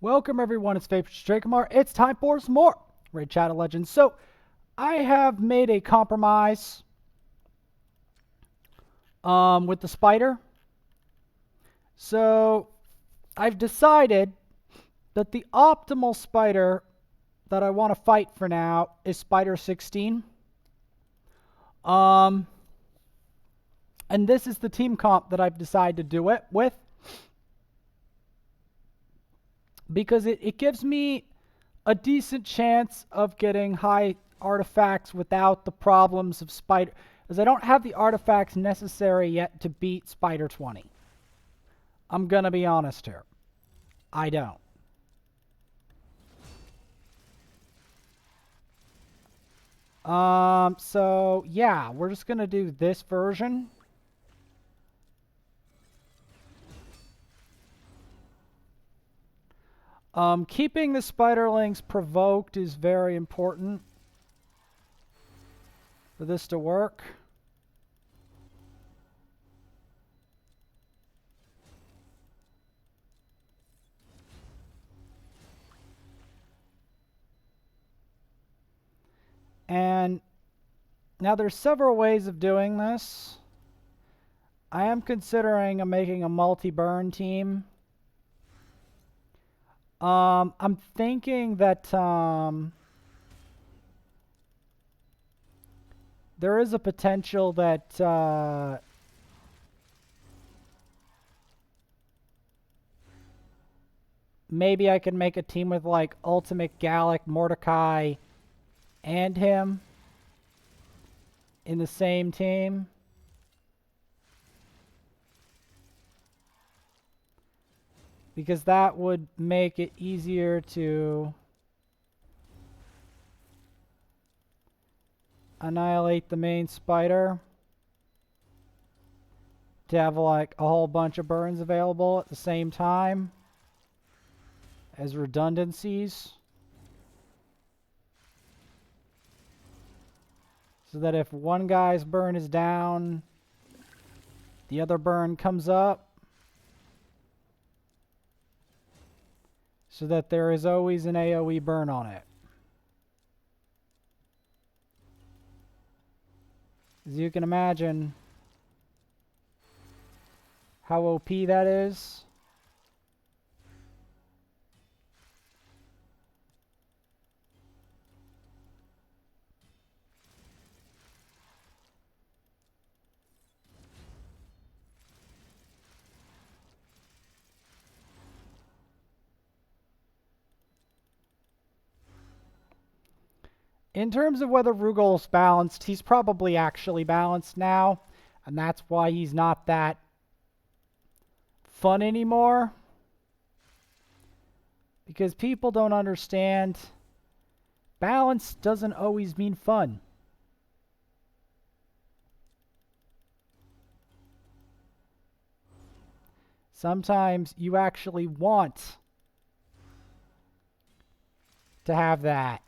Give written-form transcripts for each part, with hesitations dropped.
Welcome everyone, it's Favorite Drakomar. It's time for some more Raid Shadow Legends. So, I have made a compromise with the spider. So, I've decided that the optimal spider that I want to fight for now is Spider 16. And this is the team comp that I've decided to do it with. Because it gives me a decent chance of getting high artifacts without the problems of Spider, as I don't have the artifacts necessary yet to beat Spider 20. I'm gonna be honest here. I don't. So yeah, we're just gonna do this version. Keeping the spiderlings provoked is very important for this to work. And now there's several ways of doing this. I am considering making a multi-burn team. I'm thinking that there is a potential that maybe I can make a team with like Ultimate Gallic, Mordecai, and him in the same team. Because that would make it easier to annihilate the main spider. To have like a whole bunch of burns available at the same time as redundancies. So that if one guy's burn is down, the other burn comes up. So that there is always an AoE burn on it. As you can imagine how OP that is. In terms of whether Rugal's balanced, he's probably actually balanced now, and that's why he's not that fun anymore. Because people don't understand, balance doesn't always mean fun. Sometimes you actually want to have that.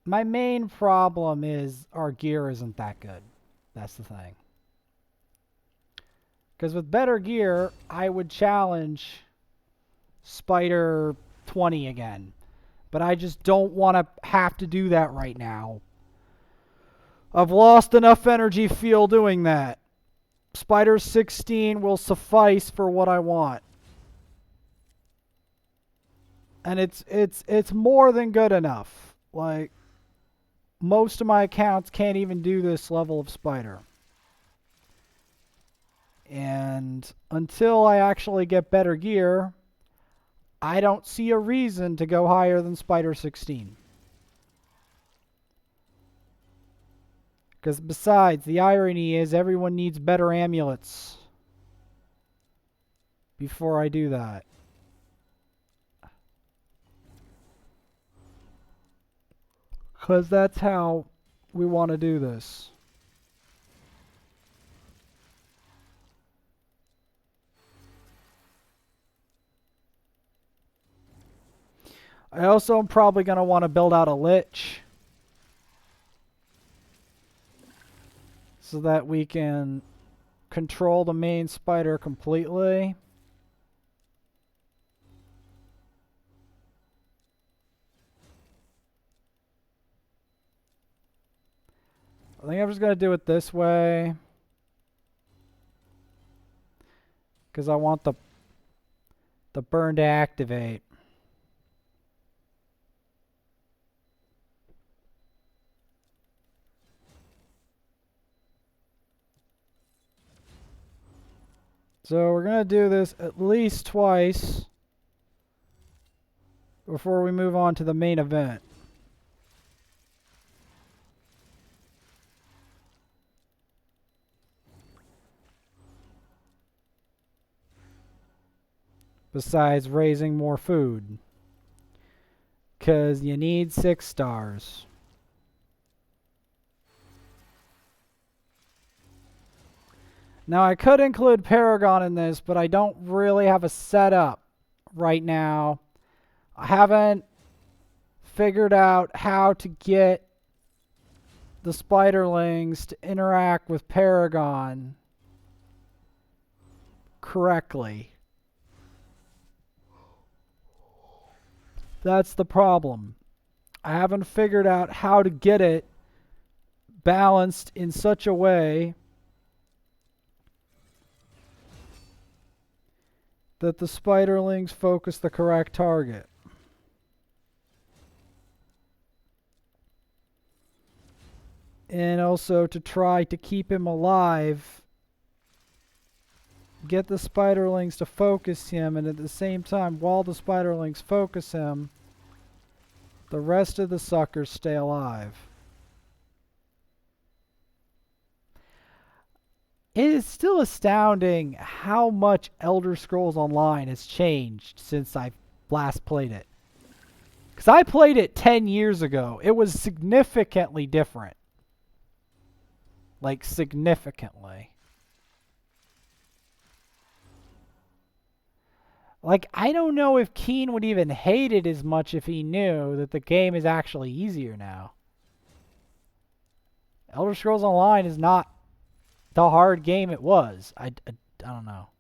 My main problem is our gear isn't that good. That's the thing. Because with better gear, I would challenge Spider 20 again. But I just don't want to have to do that right now. I've lost enough energy fuel doing that. Spider 16 will suffice for what I want. And it's more than good enough. Like, most of my accounts can't even do this level of spider. And until I actually get better gear, I don't see a reason to go higher than Spider 16. Because besides, the irony is everyone needs better amulets before I do that. Because that's how we want to do this. I also am probably going to want to build out a Lich. so that we can control the main spider completely. I think I'm just going to do it this way, because I want the burn to activate. So we're going to do this at least twice before we move on to the main event. Besides raising more food. Because you need 6 stars. Now I could include Paragon in this, but I don't really have a setup right now. I haven't figured out how to get the spiderlings to interact with Paragon correctly. That's the problem. I haven't figured out how to get it balanced in such a way that the spiderlings focus the correct target. And also to try to keep him alive, get the spiderlings to focus him, and at the same time, while the spiderlings focus him, the rest of the suckers stay alive. It is still astounding how much Elder Scrolls Online has changed since I last played it. Because I played it 10 years ago. It was significantly different. Like, significantly. Like, I don't know if Keen would even hate it as much if he knew that the game is actually easier now. Elder Scrolls Online is not the hard game it was. I don't know.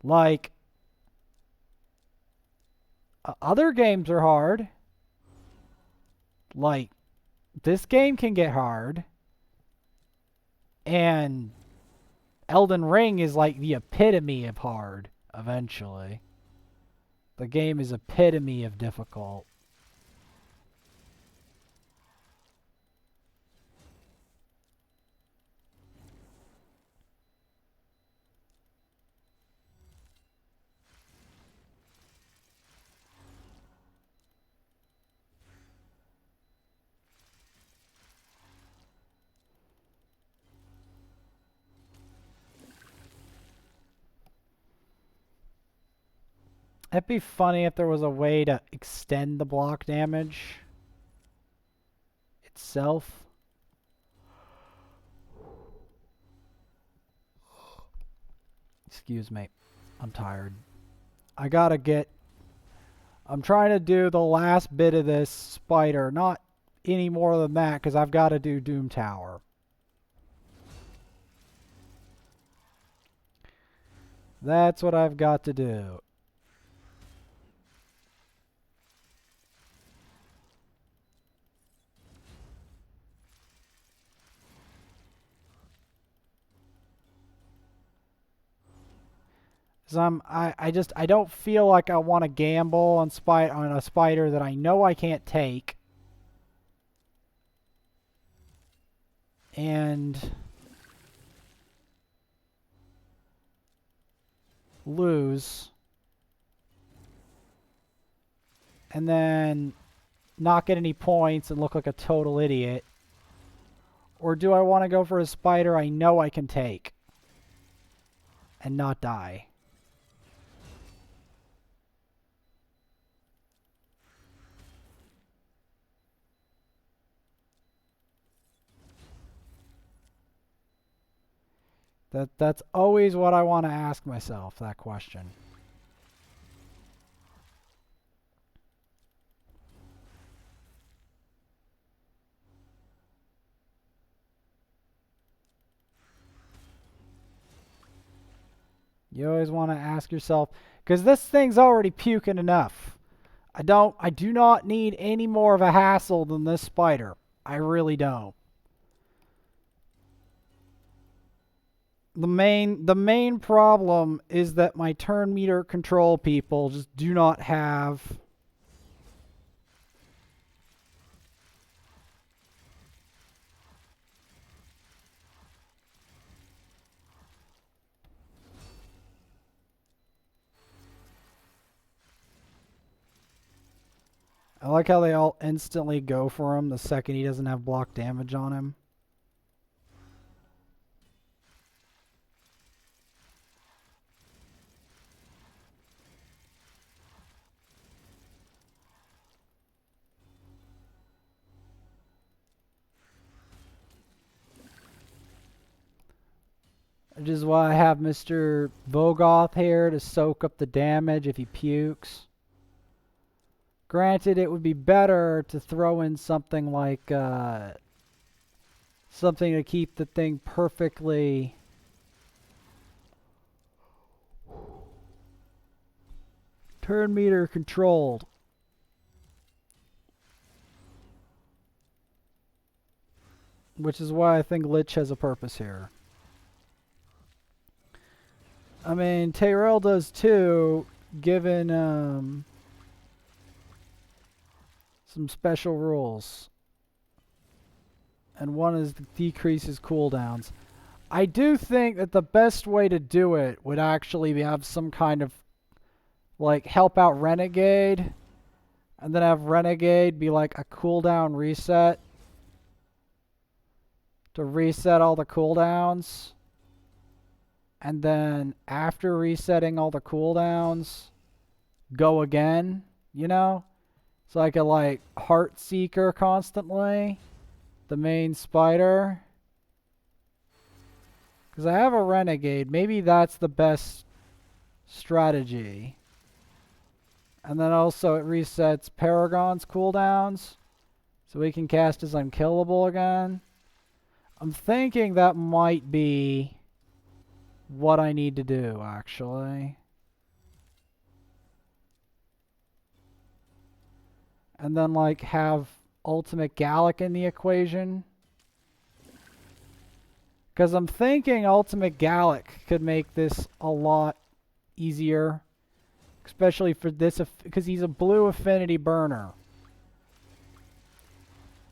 Like, other games are hard. Like, this game can get hard. And Elden Ring is like the epitome of hard, eventually. The game is epitome of difficult. It'd be funny if there was a way to extend the block damage itself. Excuse me. I'm tired. I'm trying to do the last bit of this spider. Not any more than that, because I've got to do Doom Tower. That's what I've got to do. So I don't feel like I want to gamble on a spider that I know I can't take. And lose. And then not get any points and look like a total idiot. Or do I want to go for a spider I know I can take and not die? That's always what I want to ask myself, that question. You always want to ask yourself, because this thing's already puking enough. I do not need any more of a hassle than this spider. I really don't. The main problem is that my turn meter control people just do not have. I like how they all instantly go for him the second he doesn't have block damage on him. Which is why I have Mr. Vogoth here to soak up the damage if he pukes. Granted, it would be better to throw in something like something to keep the thing perfectly turn meter controlled. Which is why I think Lich has a purpose here. I mean, Tyrell does too, given some special rules. And one is decreases cooldowns. I do think that the best way to do it would actually be have some kind of like help out Renegade, and then have Renegade be like a cooldown reset to reset all the cooldowns, and then after resetting all the cooldowns, go again, you know? So I could like Heart Seeker constantly, the main spider. Because I have a Renegade, maybe that's the best strategy. And then also it resets Paragon's cooldowns, so we can cast as unkillable again. I'm thinking that might be what I need to do, actually. And then like have Ultimate Gallic in the equation. Because I'm thinking Ultimate Gallic could make this a lot easier. Especially for this, because he's a blue affinity burner.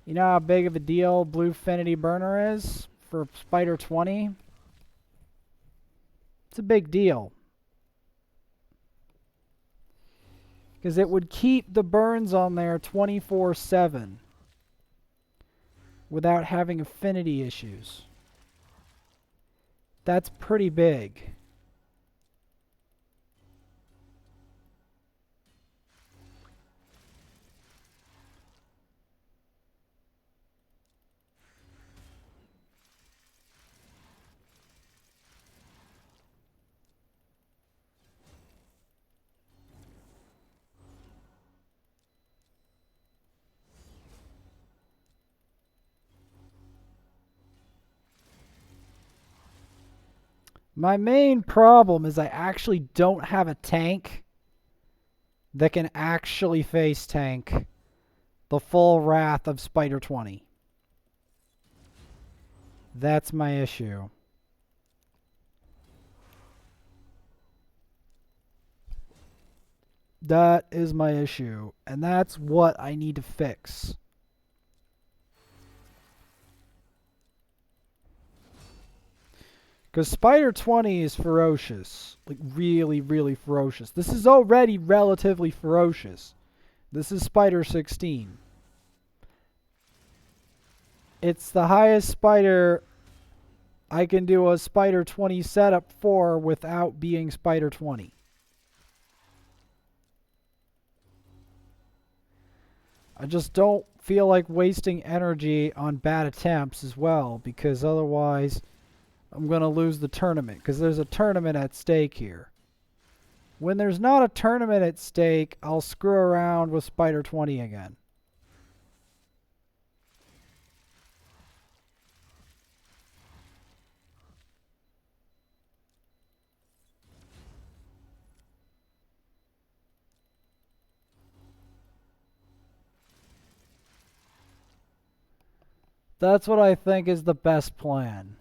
You know how big of a deal blue affinity burner is for Spider 20? It's a big deal. Because it would keep the burns on there 24/7 without having affinity issues. That's pretty big. My main problem is I actually don't have a tank that can actually face tank the full wrath of Spider 20. That's my issue. That is my issue. And that's what I need to fix. Because Spider 20 is ferocious. Like, really, really ferocious. This is already relatively ferocious. This is Spider 16. It's the highest spider I can do a Spider 20 setup for without being Spider 20. I just don't feel like wasting energy on bad attempts as well, because otherwise I'm going to lose the tournament, because there's a tournament at stake here. When there's not a tournament at stake, I'll screw around with Spider 20 again. That's what I think is the best plan.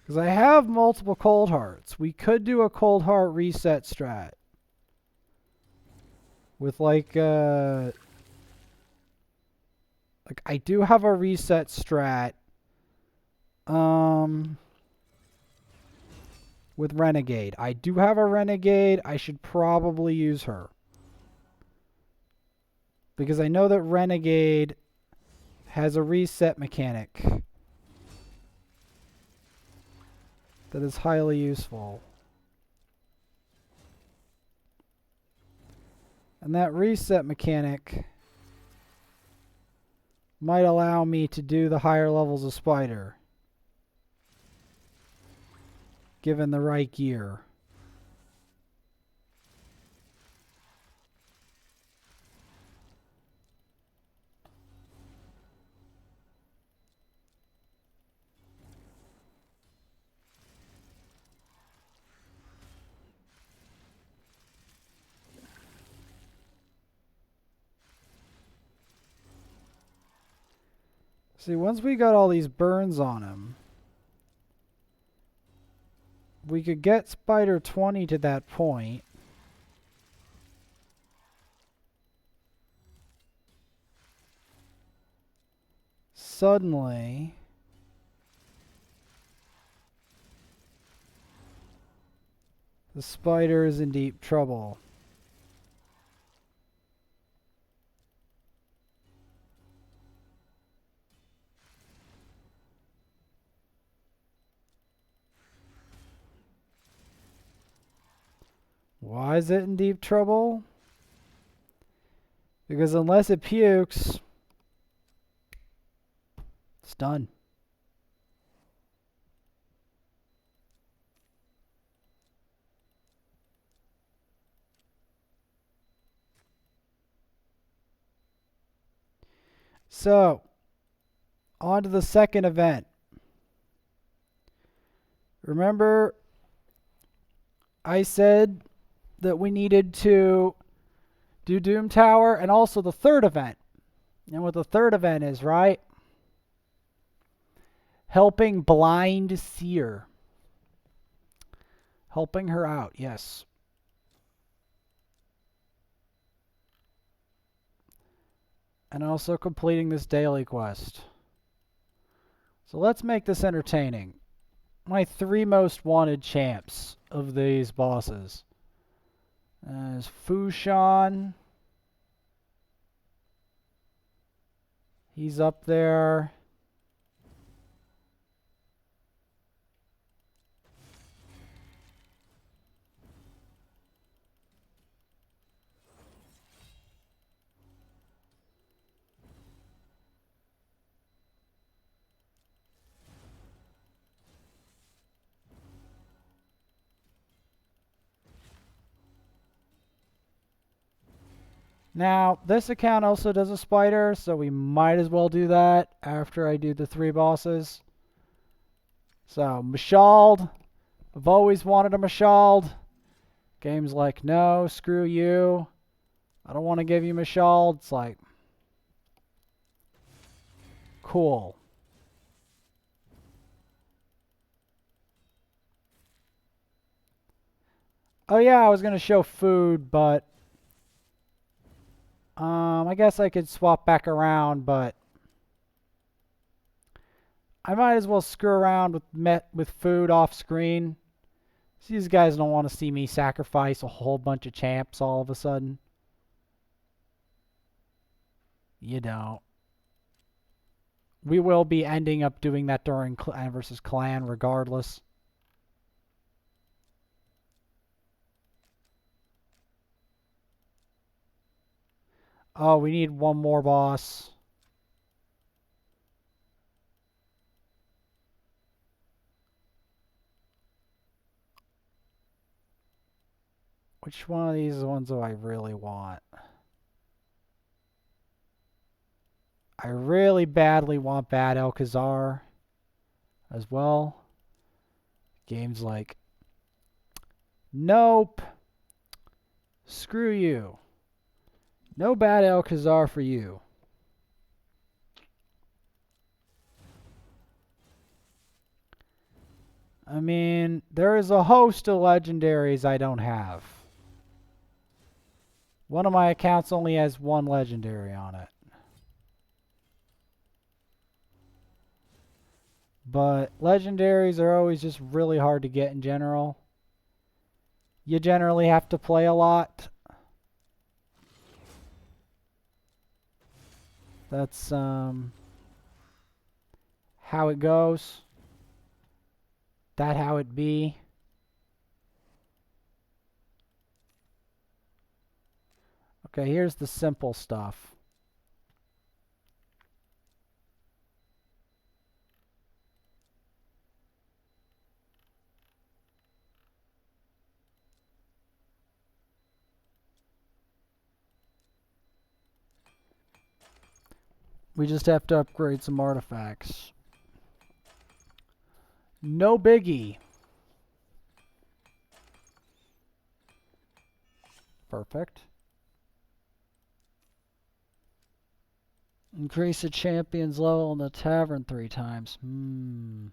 Because I have multiple cold hearts. We could do a cold heart reset strat. With like I do have a reset strat. With Renegade. I do have a Renegade. I should probably use her. Because I know that Renegade has a reset mechanic that is highly useful. And that reset mechanic might allow me to do the higher levels of Spider, given the right gear. See, once we got all these burns on him, we could get Spider 20 to that point. Suddenly, the spider is in deep trouble. Why is it in deep trouble? Because unless it pukes, it's done. So, on to the second event. Remember, I said that we needed to do Doom Tower and also the third event. And what the third event is, right? Helping Blind Seer. Helping her out, yes. And also completing this daily quest. So let's make this entertaining. My 3 most wanted champs of these bosses is Fushan. He's up there. Now, this account also does a spider, so we might as well do that after I do the 3 bosses. So, Mashald. I've always wanted a Mashald. Game's like, no, screw you. I don't want to give you Mashald. It's like, cool. Oh yeah, I was going to show food, but I guess I could swap back around, but I might as well screw around with food off screen. These guys don't want to see me sacrifice a whole bunch of champs all of a sudden. You don't. We will be ending up doing that during Clan versus Clan regardless. Oh, we need one more boss. Which one of these ones do I really want? I really badly want Bad Alcazar as well. Game's like, nope. Screw you. No Bad Alcazar for you. I mean, there is a host of legendaries I don't have. One of my accounts only has one legendary on it. But legendaries are always just really hard to get in general. You generally have to play a lot. That's how it goes. That how it be. Okay, here's the simple stuff. We just have to upgrade some artifacts. No biggie. Perfect. Increase the champion's level in the tavern 3 times. Who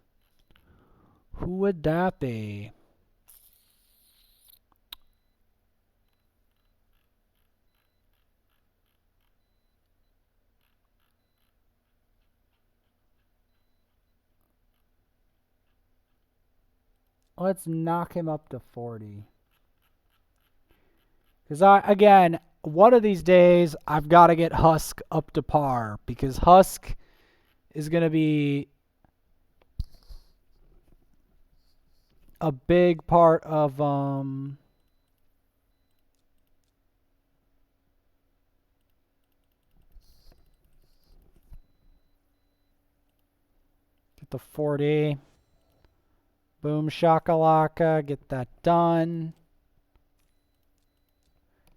would that be? Let's knock him up to 40. Because again, one of these days, I've got to get Husk up to par. Because Husk is going to be a big part of get the 40. Boom shakalaka, get that done.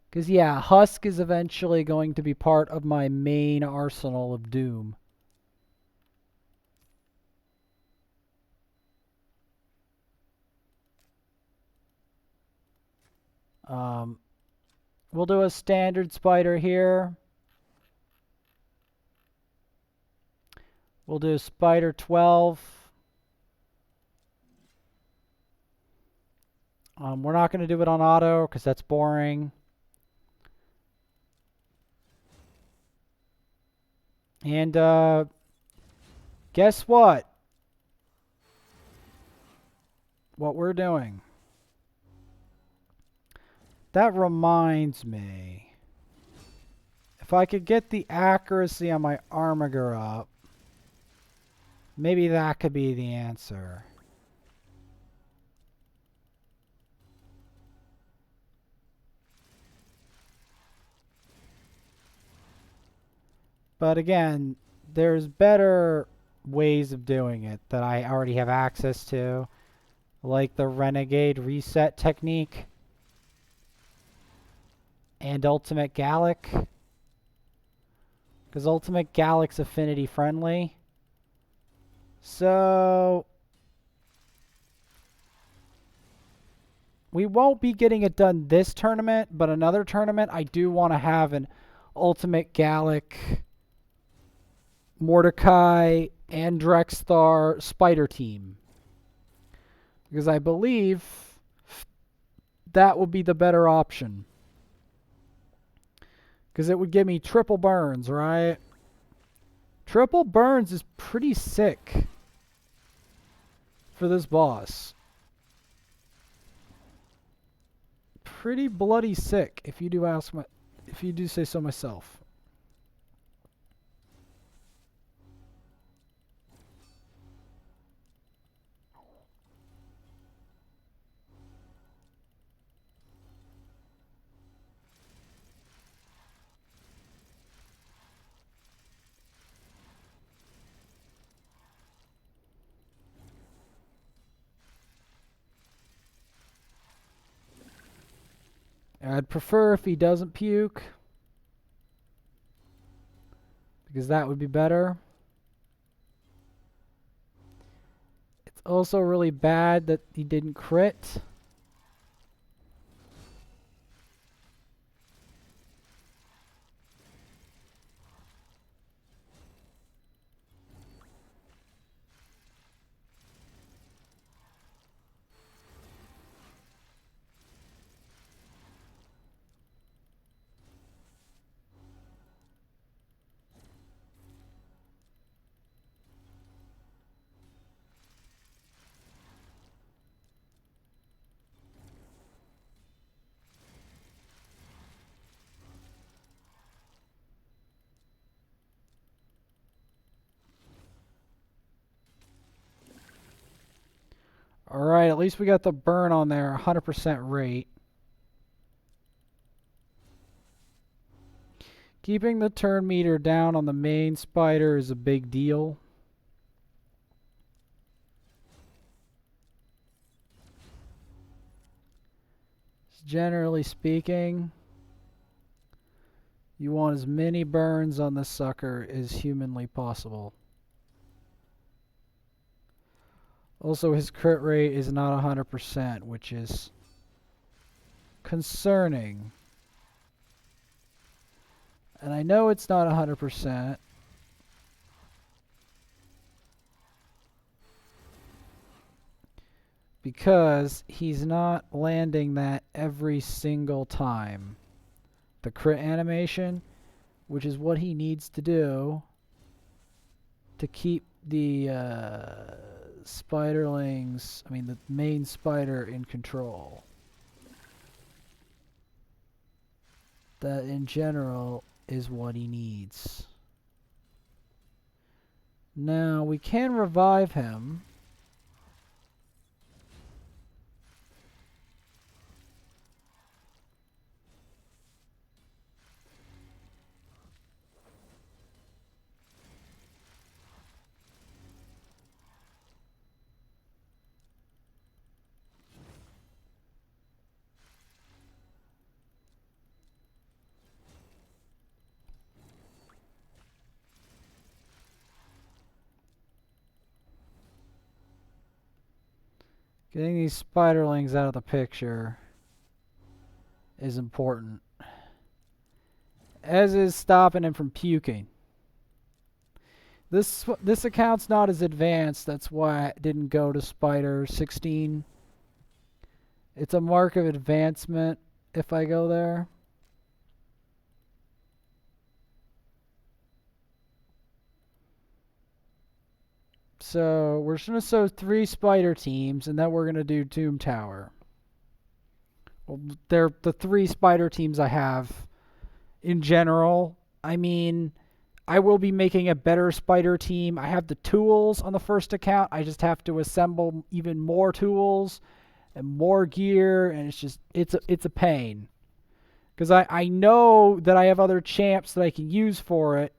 Because yeah, Husk is eventually going to be part of my main arsenal of doom. We'll do a standard spider here. We'll do spider 12. We're not going to do it on auto because that's boring. And guess what? What we're doing. That reminds me. If I could get the accuracy on my Armiger up, maybe that could be the answer. But again, there's better ways of doing it that I already have access to, like the Renegade reset technique and Ultimate Gallic. Because Ultimate Gallic's affinity friendly. So we won't be getting it done this tournament, but another tournament I do want to have an Ultimate Gallic, Mordecai, and Drexthar spider team. Because I believe that would be the better option. Because it would give me triple burns, right? Triple burns is pretty sick for this boss. Pretty bloody sick, if you do say so myself. I'd prefer if he doesn't puke, because that would be better. It's also really bad that he didn't crit. Alright, at least we got the burn on there, 100% rate. Keeping the turn meter down on the main spider is a big deal. Generally speaking, you want as many burns on this sucker as humanly possible. Also, his crit rate is not 100%, which is concerning. And I know it's not 100%. Because he's not landing that every single time. The crit animation, which is what he needs to do to keep the spiderlings, the main spider in control. That in general is what he needs. Now we can revive him. Getting these spiderlings out of the picture is important. As is stopping him from puking. This account's not as advanced, that's why I didn't go to Spider 16. It's a mark of advancement if I go there. So we're just going to show 3 spider teams, and then we're going to do Tomb Tower. Well, they're the 3 spider teams I have in general. I will be making a better spider team. I have the tools on the first account. I just have to assemble even more tools and more gear, and it's a pain. Because I know that I have other champs that I can use for it.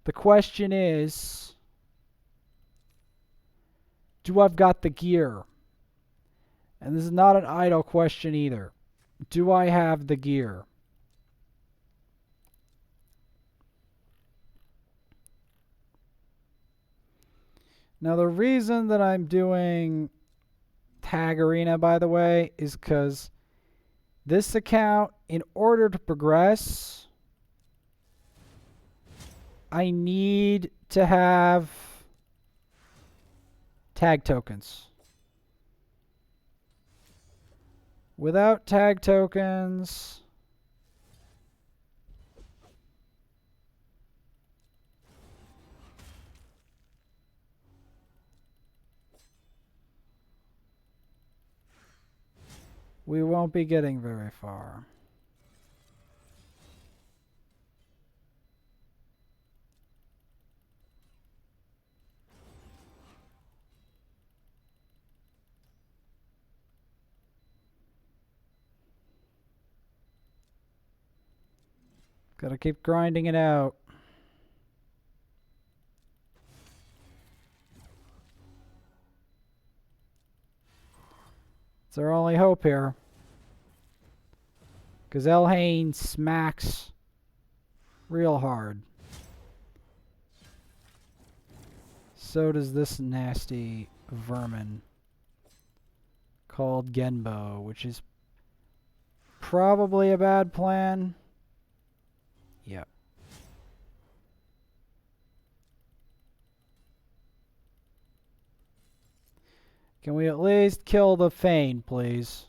The question is, do I've got the gear? And this is not an idle question either. Do I have the gear? Now the reason that I'm doing Tag Arena, by the way, is because this account, in order to progress, I need to have tag tokens. Without tag tokens, we won't be getting very far. Gotta keep grinding it out. It's our only hope here. Because Elhain smacks real hard. So does this nasty vermin called Genbo, which is probably a bad plan. Yep. Can we at least kill the Fane, please?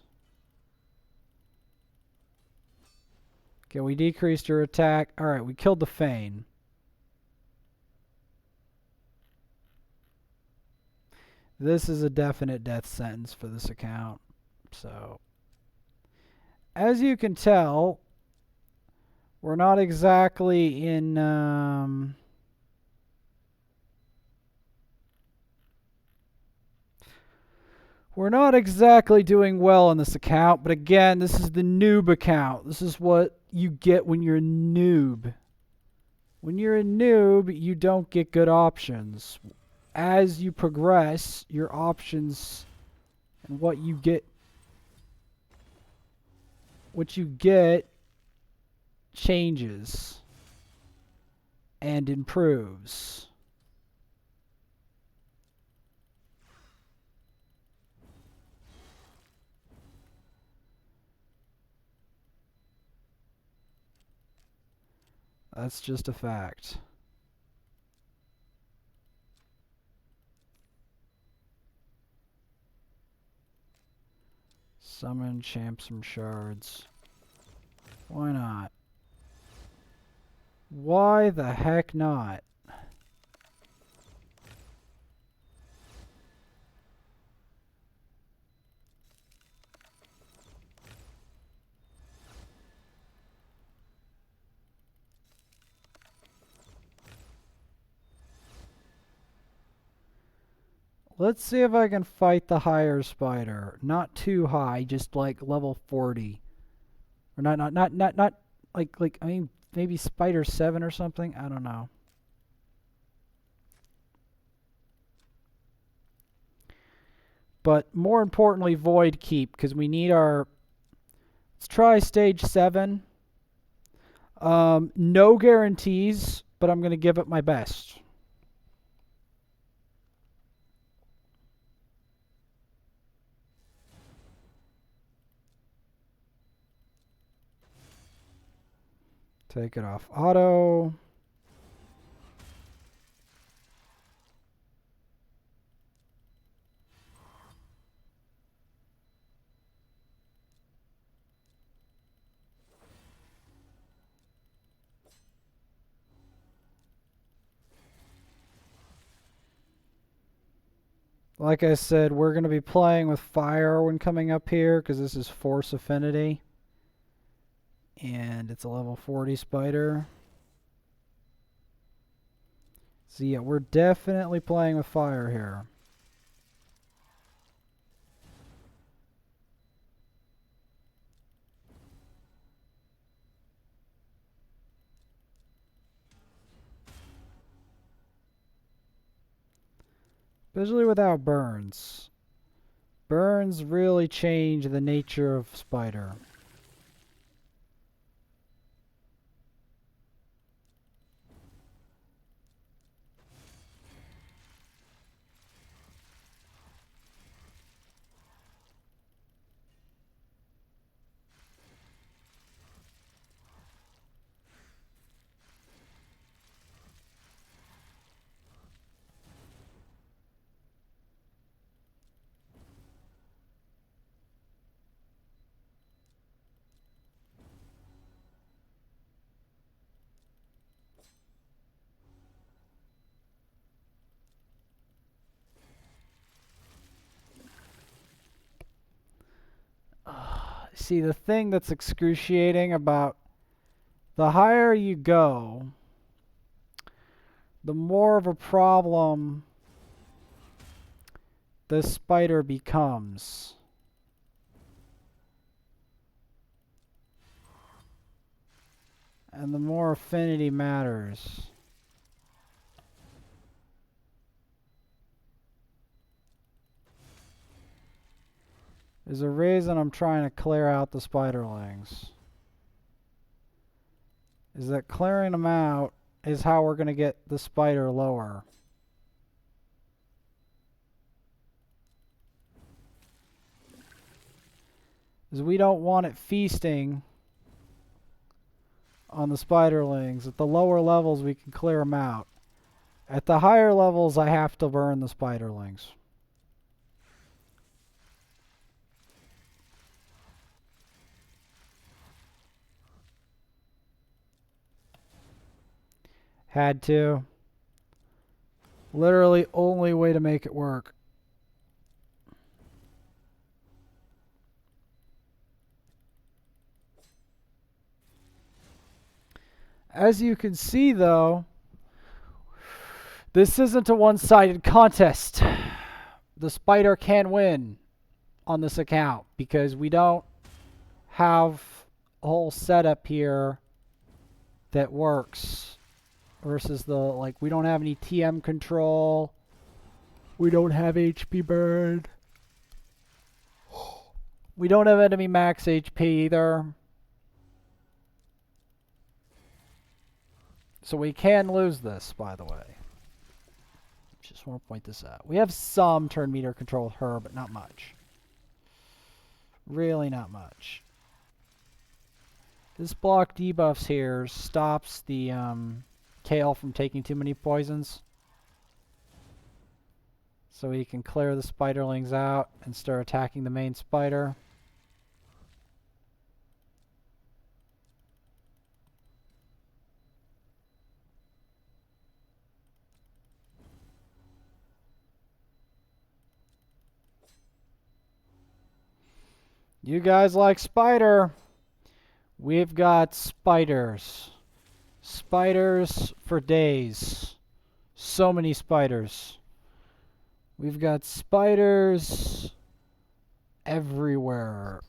Okay, we decreased her attack. Alright, we killed the Fane. This is a definite death sentence for this account. So, as you can tell, we're not exactly in... we're not exactly doing well in this account, but again, this is the noob account. This is what you get when you're a noob. When you're a noob, you don't get good options. As you progress, your options and what you get changes and improves. That's just a fact. Summon Champsum Shards. Why not? Why the heck not? Let's see if I can fight the higher spider. Not too high, just like level 40. Or not like I mean maybe spider 7 or something. I don't know. But more importantly, Void Keep, because we need our... Let's try stage 7. No guarantees, but I'm going to give it my best. Take it off auto. Like I said, we're going to be playing with fire when coming up here because this is Force Affinity. And it's a level 40 spider. So yeah, we're definitely playing with fire here. Especially without burns. Burns really change the nature of spider. See, the thing that's excruciating about the higher you go, the more of a problem the spider becomes. And the more affinity matters. There's a reason I'm trying to clear out the spiderlings. is that clearing them out is how we're going to get the spider lower. Because we don't want it feasting on the spiderlings. At the lower levels, we can clear them out. At the higher levels, I have to burn the spiderlings. Had to. Literally only way to make it work. As you can see, though, this isn't a one-sided contest. The spider can win on this account because we don't have a whole setup here that works versus the, like, we don't have any TM control. We don't have HP burn. We don't have enemy max HP either. So we can lose this, by the way. Just want to point this out. We have some turn meter control with her, but not much. Really not much. This block debuffs here stops the Kale from taking too many poisons. So we can clear the spiderlings out and start attacking the main spider. You guys like spider? We've got spiders. Spiders for days. So many spiders. We've got spiders everywhere.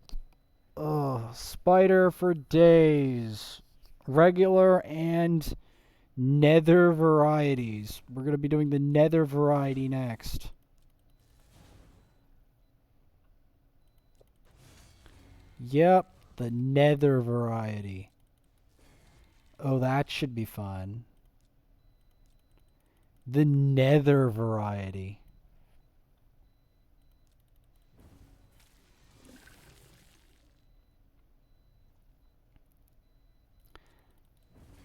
Ugh, spider for days. Regular and nether varieties. We're going to be doing the nether variety next. Yep, the nether variety. Oh, that should be fun. The nether variety.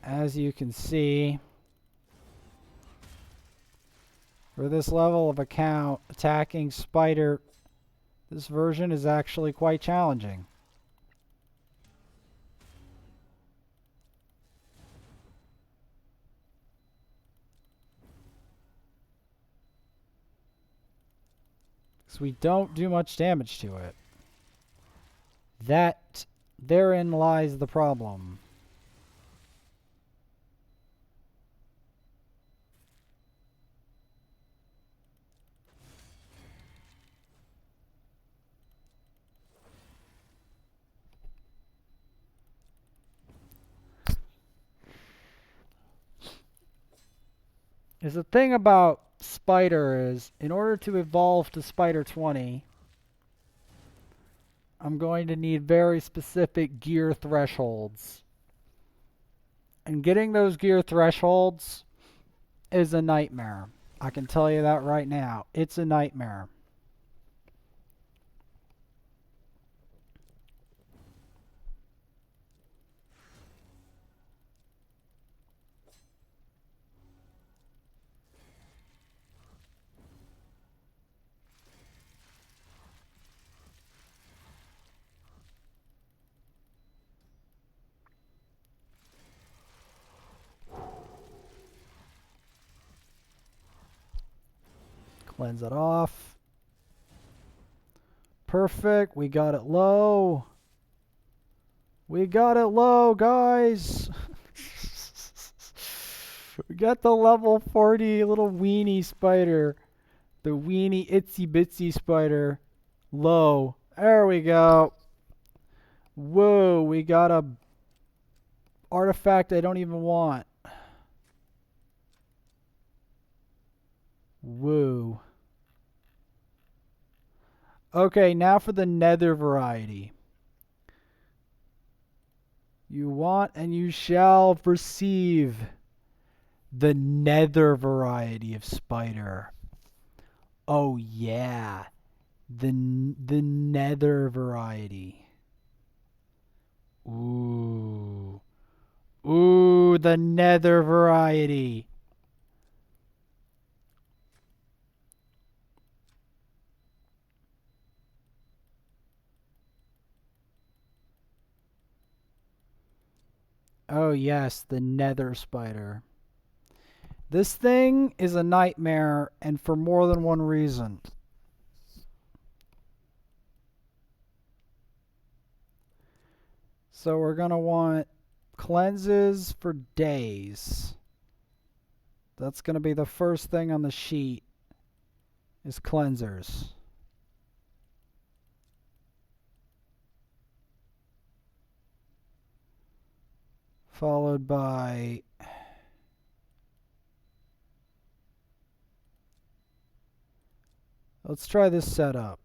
As you can see, for this level of account, attacking spider, this version is actually quite challenging. Because we don't do much damage to it. Therein lies the problem. Is the thing about spider is, in order to evolve to spider 20, I'm going to need very specific gear thresholds. And getting those gear thresholds is a nightmare. I can tell you that right now. It's a nightmare. Cleanse it off. Perfect. We got it low. We got it low, guys. We got the level 40 little weenie spider. The weenie itsy bitsy spider. Low. There we go. Whoa, we got a artifact I don't even want. Woo. Okay, now for the nether variety. You want and you shall receive the Nether variety of spider. Oh yeah, the Nether variety. Ooh. Ooh, the Nether variety. Oh yes, the Nether spider. This thing is a nightmare, and for more than one reason. So we're going to want cleanses for days. That's going to be the first thing on the sheet is cleansers. Followed by let's try this setup.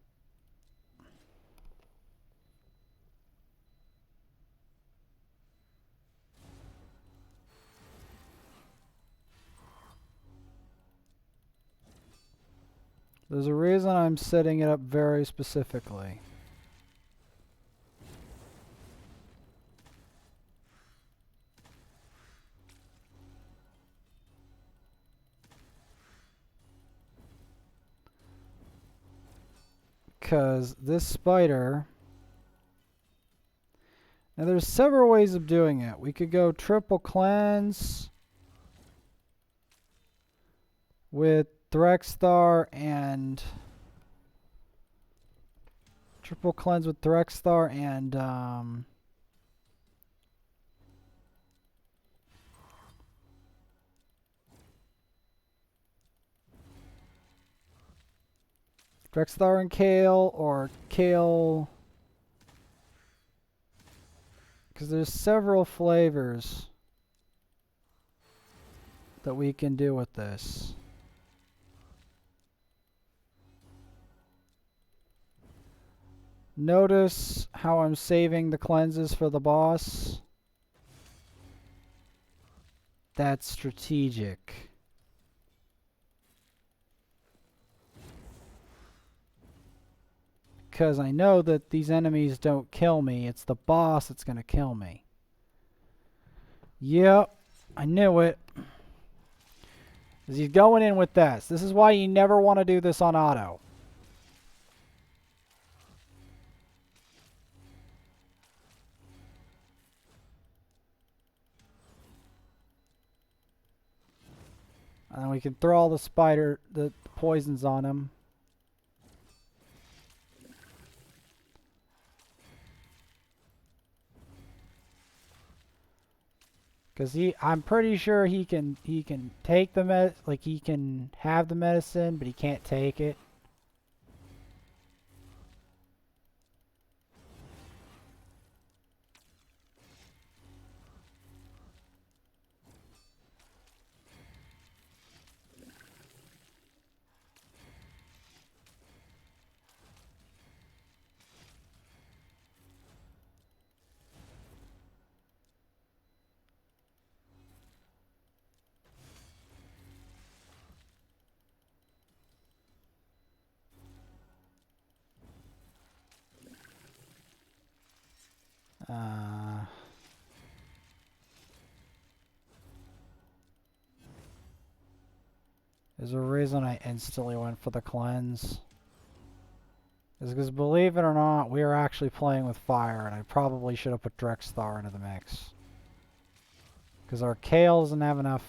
There's a reason I'm setting it up very specifically. Because this spider... Now there's several ways of doing it. We could go triple cleanse with Threkstar and... Triple cleanse with Threkstar and... Threkstar and Kale, or Kale... Because there's several flavors that we can do with this. Notice how I'm saving the cleanses for the boss. That's strategic. Because I know that these enemies don't kill me. It's the boss that's going to kill me. Yep, I knew it. He's going in with this. This is why you never want to do this on auto. And then we can throw all the poisons on him. Because I'm pretty sure he can take the he can have the medicine, but he can't take it. There's a reason I instantly went for the cleanse. Is because, believe it or not, we are actually playing with fire, and I probably should have put Drexthar into the mix. Because our Kale doesn't have enough...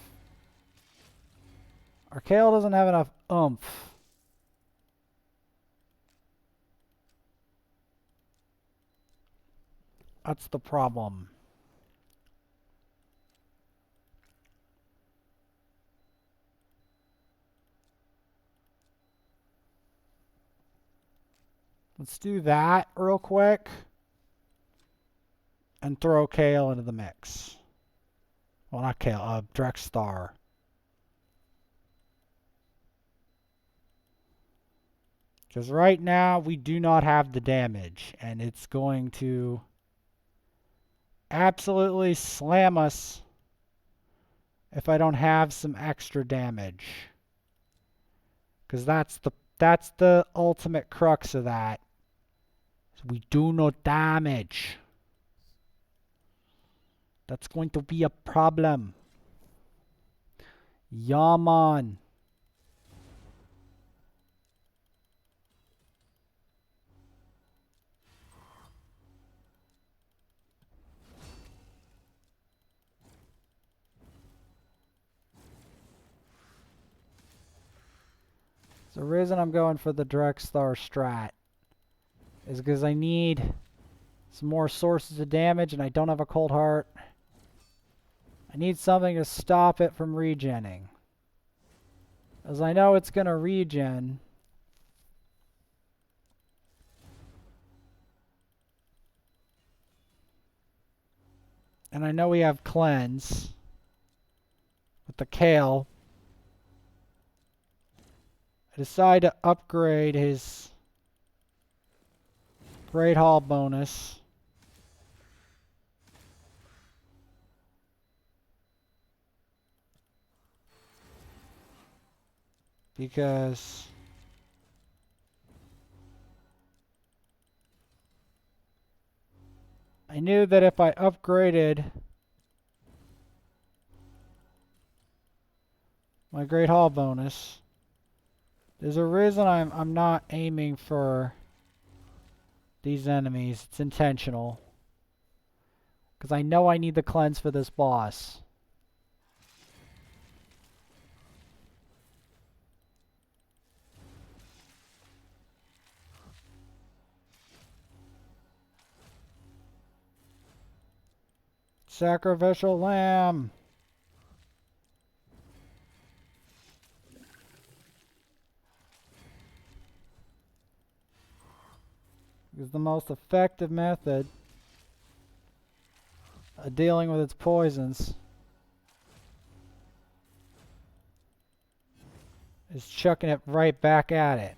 Our Kale doesn't have enough oomph. That's the problem. Let's do that real quick. And throw Kale into the mix. Well, not Kale, Drexthar. Because right now, we do not have the damage. And it's going to... absolutely slam us if I don't have some extra damage. Because that's the ultimate crux of that. We do no damage. That's going to be a problem. Yaman. The reason I'm going for the direct star strat is because I need some more sources of damage and I don't have a cold heart. I need something to stop it from regenning. As I know it's going to regen. And I know we have cleanse with the kale. I decide to upgrade his Great Hall bonus. Because I knew that if I upgraded my Great Hall bonus, there's a reason I'm not aiming for these enemies. It's intentional. Because I know I need the cleanse for this boss. Sacrificial lamb. Is the most effective method of dealing with its poisons. Is chucking it right back at it.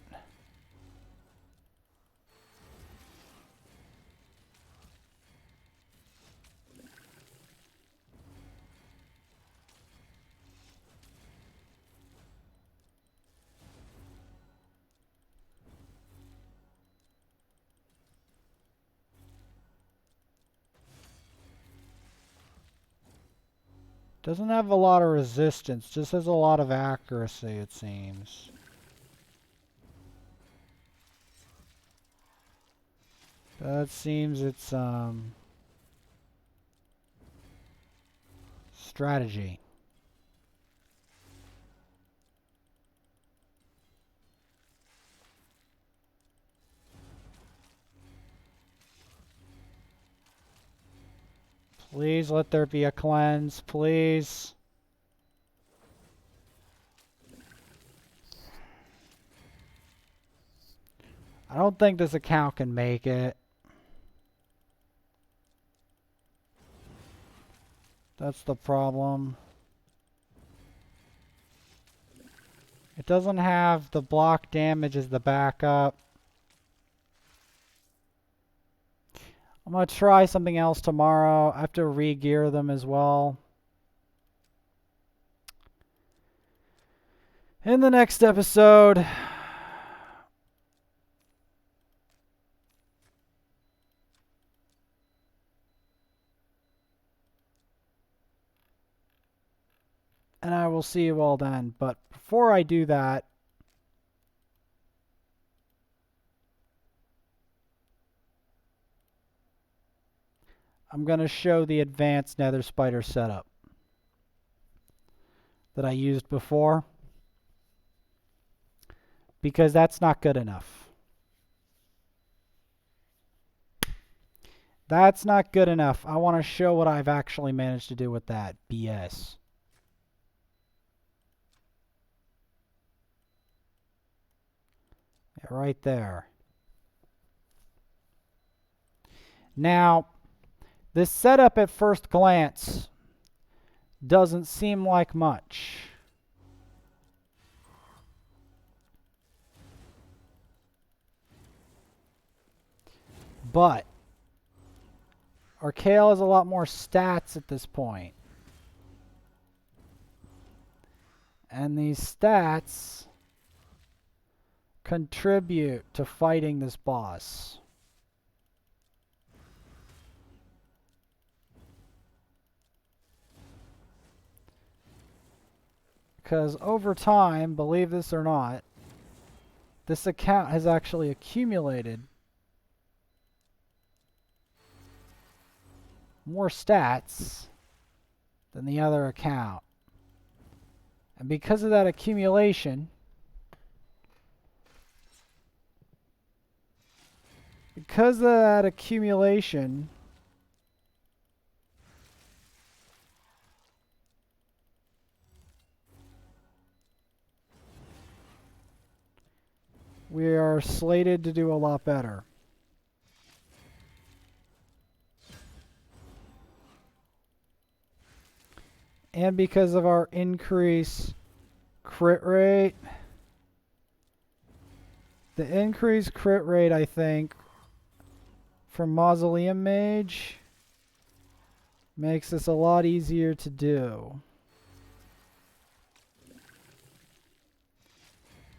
Doesn't have a lot of resistance, just has a lot of accuracy, it seems. That seems its strategy. Please let there be a cleanse, please. I don't think this account can make it. That's the problem. It doesn't have the block damage as the backup. I'm going to try something else tomorrow. I have to re-gear them as well. In the next episode, and I will see you all then. But before I do that, I'm going to show the advanced Nether Spider setup that I used before, because that's not good enough. That's not good enough. I want to show what I've actually managed to do with that BS. Yeah, right there. Now, this setup at first glance doesn't seem like much. But Our Kale has a lot more stats at this point. And these stats contribute to fighting this boss. Because over time, believe this or not, this account has actually accumulated more stats than the other account. And because of that accumulation, we are slated to do a lot better. And because of our increased crit rate, the increased crit rate, I think, from Mausoleum Mage makes this a lot easier to do.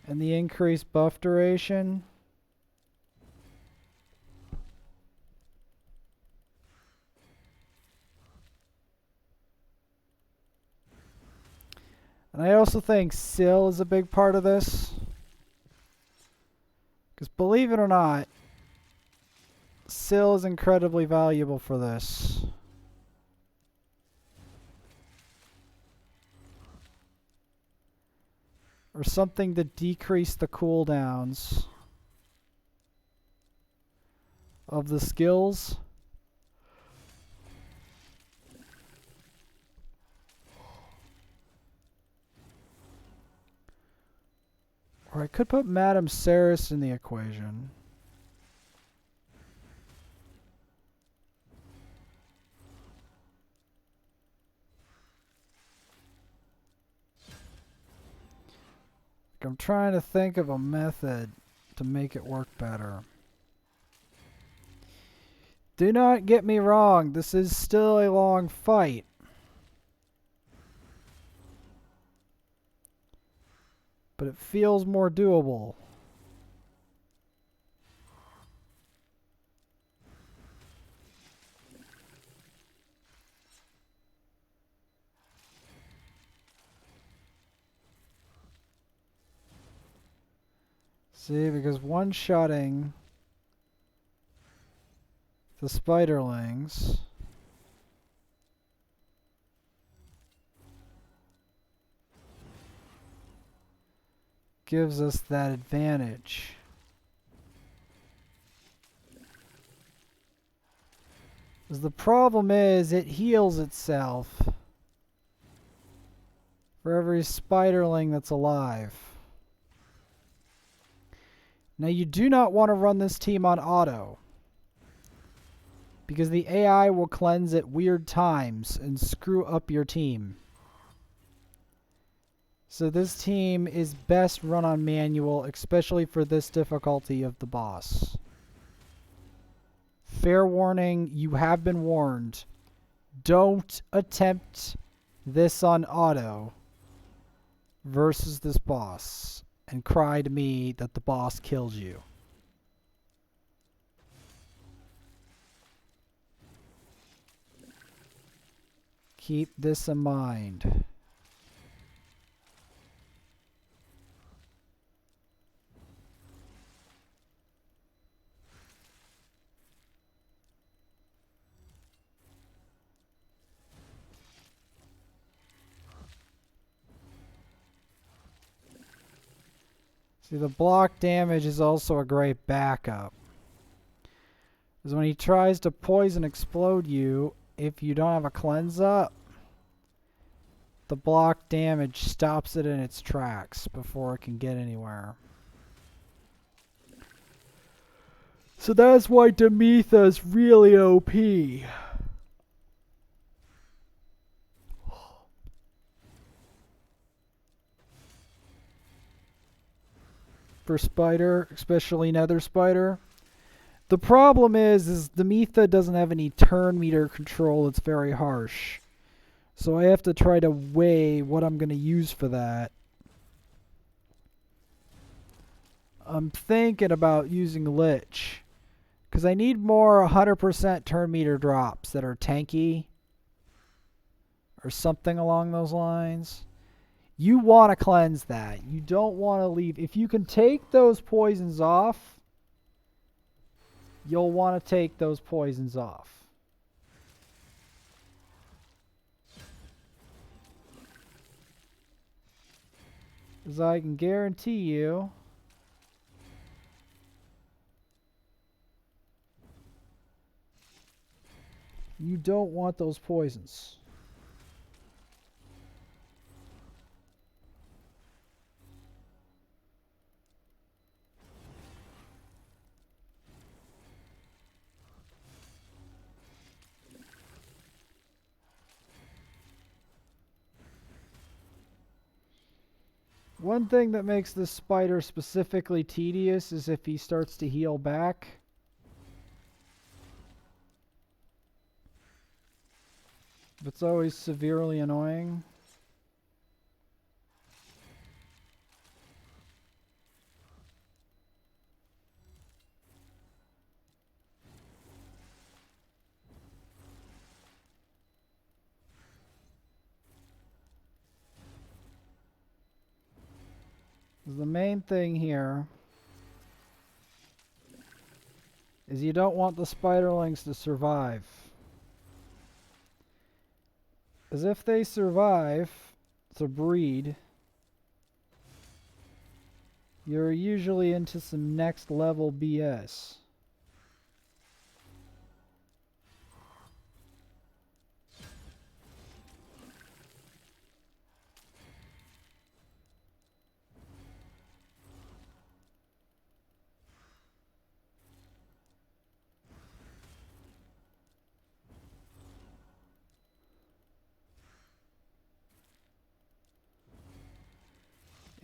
And the increased buff duration. And I also think Syl is a big part of this. Because believe it or not, Syl is incredibly valuable for this. Or something to decrease the cooldowns of the skills. Or I could put Madame Ceres in the equation. I'm trying to think of a method to make it work better. Do not get me wrong, this is still a long fight. But it feels more doable. See, because one-shotting the spiderlings gives us that advantage. Because the problem is it heals itself for every spiderling that's alive. Now you do not want to run this team on auto, because the AI will cleanse at weird times and screw up your team. So this team is best run on manual, especially for this difficulty of the boss. Fair warning, you have been warned. Don't attempt this on auto versus this boss and cry to me that the boss kills you. Keep this in mind. See, the block damage is also a great backup. Because when he tries to poison explode you, if you don't have a cleanse up, the block damage stops it in its tracks before it can get anywhere. So that's why Demetha is really OP. For Spider, especially Nether Spider. The problem is the Metha doesn't have any turn meter control. It's very harsh. So I have to try to weigh what I'm going to use for that. I'm thinking about using Lich. Because I need more 100% turn meter drops that are tanky. Or something along those lines. You want to cleanse that. You don't want to leave. If you can take those poisons off, you'll want to take those poisons off. Because I can guarantee you, you don't want those poisons. One thing that makes this spider specifically tedious is if he starts to heal back. It's always severely annoying. The main thing here is you don't want the spiderlings to survive. As if they survive to breed, you're usually into some next level BS.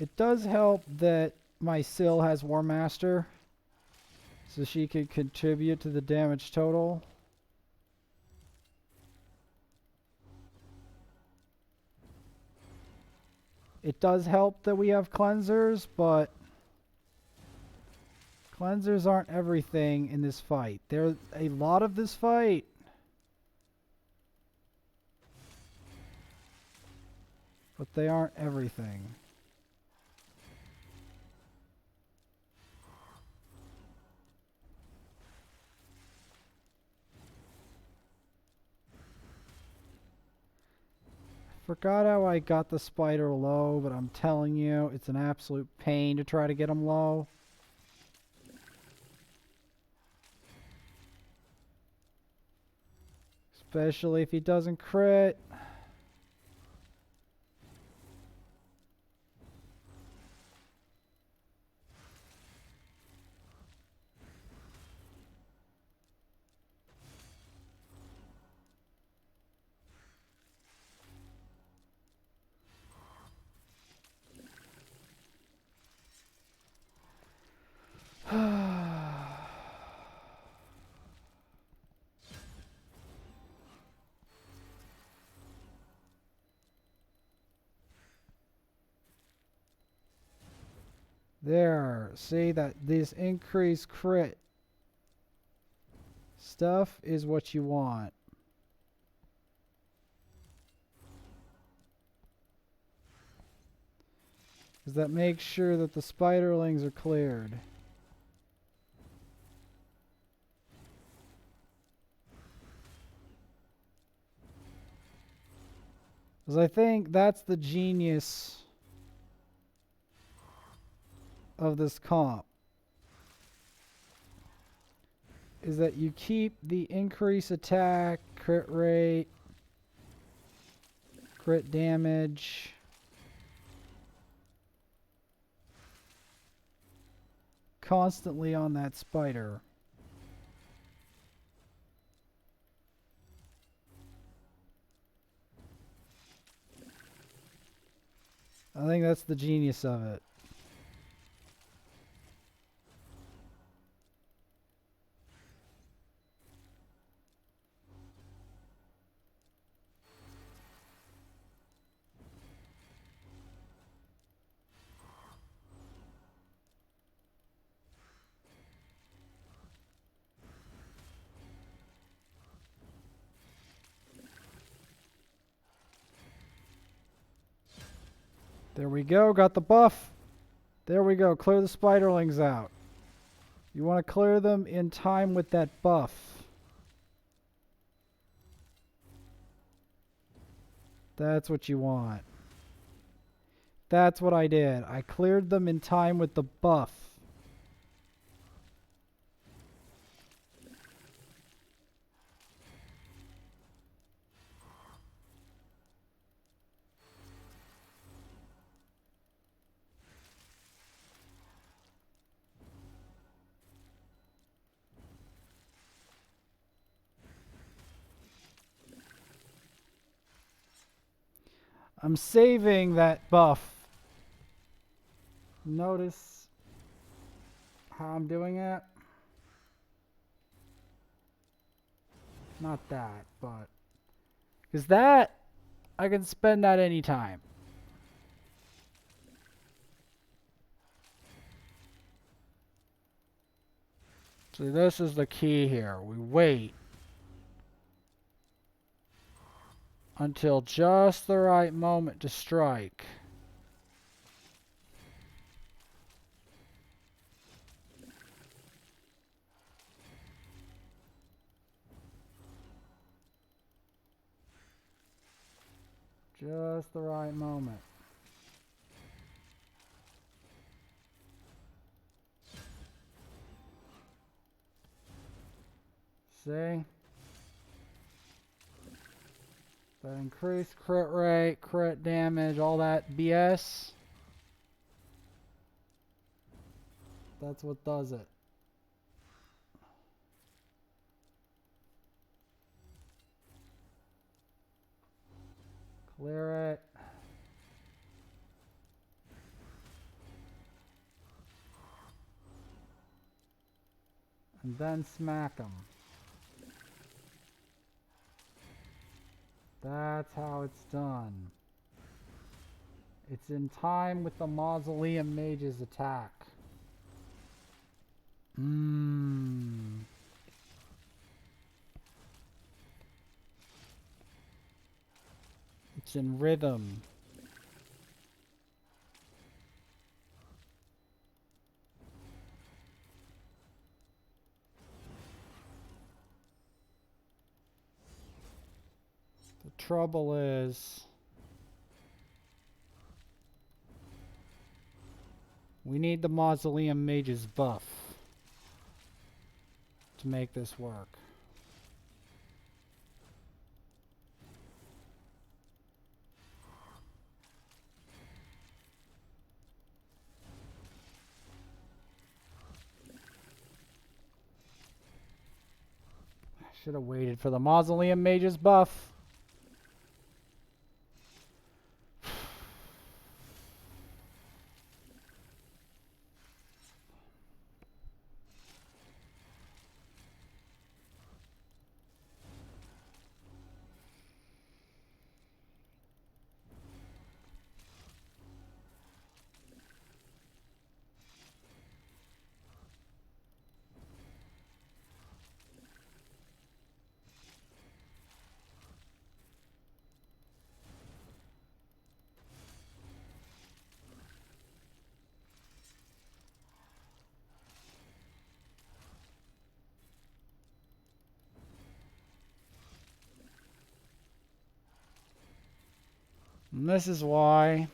It does help that my Syl has War Master, so she could contribute to the damage total. It does help that we have cleansers, but cleansers aren't everything in this fight. There's a lot of this fight. But they aren't everything. Forgot how I got the spider low, but I'm telling you, it's an absolute pain to try to get him low. Especially if he doesn't crit. There, see that this increased crit stuff is what you want. Because that makes sure that the spiderlings are cleared. Because I think that's the genius of this comp. Is that you keep the increase attack, crit rate, crit damage. Constantly on that spider. I think that's the genius of it. There we go. Got the buff. There we go. Clear the spiderlings out. You want to clear them in time with that buff. That's what you want. That's what I did. I cleared them in time with the buff. I'm saving that buff. Notice how I'm doing it? Not that, but... because that, I can spend that anytime. See, this is the key here. We wait until just the right moment to strike. Just the right moment. See? That increased crit rate, crit damage, all that BS. That's what does it. Clear it. And then smack them. That's how it's done. It's in time with the Mausoleum Mage's attack. It's in rhythm. The trouble is, we need the Mausoleum Mage's buff to make this work. I should have waited for the Mausoleum Mage's buff. And this is why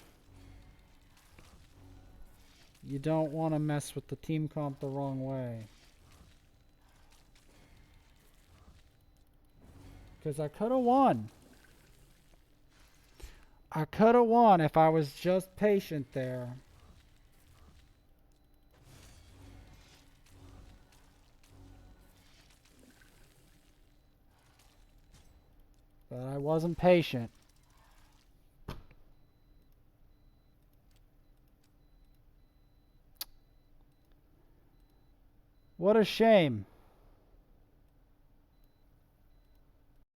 you don't want to mess with the team comp the wrong way. Because I could have won. I could have won if I was just patient there. But I wasn't patient. What a shame.